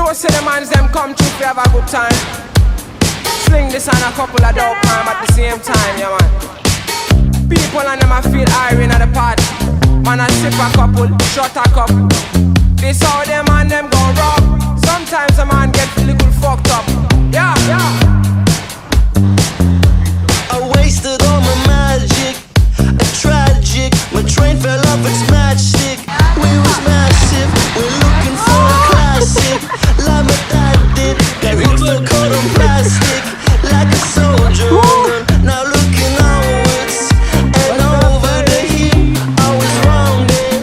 know say the mans them come through if you have a good time. Sling this on a couple of dope man at the same time, yeah man. People and them a feel iron at the party. Man a sip a couple, shot a couple. This how them and them go rob. Sometimes a man get a little fucked up. Yeah, yeah. I wasted all my magic, tragic. My train fell off its matchstick. We was massive, we're looking for a classic. Like my dad did, got hooked for cold on plastic. Like a soldier on run, now looking onwards and over the hill. I was wrong then,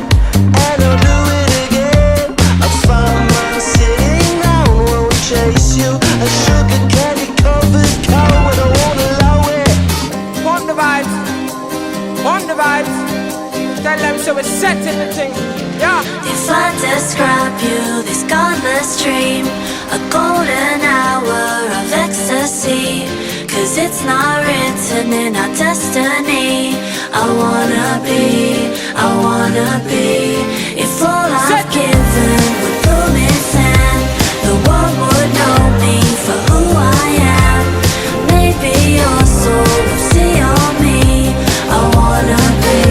and I'll do it again. I found my sitting down, won't chase you. A sugar candy covered cow, and I won't allow it. Pump the vibes, pump the vibes. Tell them so we're setting the thing, yeah. If I describe you, this godless dream, a golden hour of ecstasy, 'cause it's not written in our destiny. I wanna be, if all I've given would blooming fan, the world would know me for who I am. Maybe your soul will see on me. I wanna be.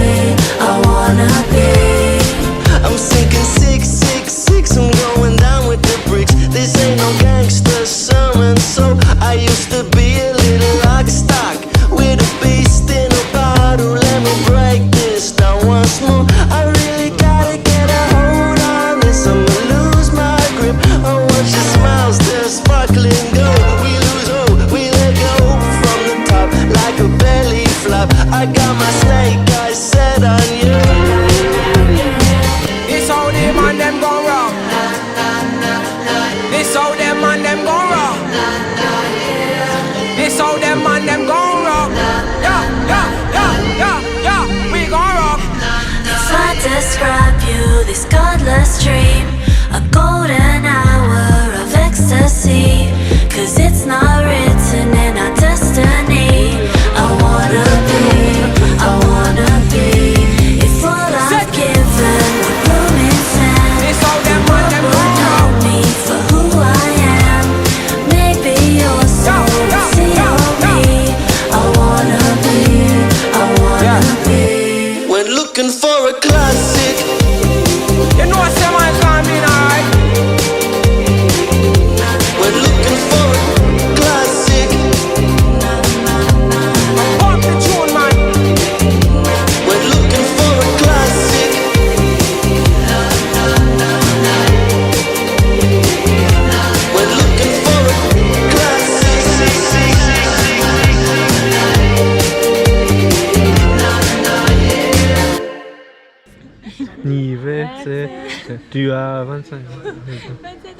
I'm sinking 666, I'm going down with the bricks. This ain't no gangster sermon, so I used to be a little rock stock with a beast in a bottle. Let me break this down once more. I really gotta get a hold on this, I'ma lose my grip. I watch your smiles, they're sparkling gold. We lose hope, we let go from the top like a belly flop. I got my snake eyes set on you. This how them and them gon' rock. This how them and them gon' rock. This how them and them gon' rock. Yeah, yeah, yeah, yeah, yeah. We gon' rock. If I describe you, this godless dream, a golden hour of ecstasy, 'cause it's not written in our destiny. I wanna be, if all I've given would blooming fan. This how them and them would gon' know rock. me for who I am. Maybe your soul will see on me. I wanna be. When looking for a classic, You know what some man's gonna be alright. when looking for a classic, Pump the tune, man. when looking for a classic, when looking for a classic. Ni verse, tu as 25 ans.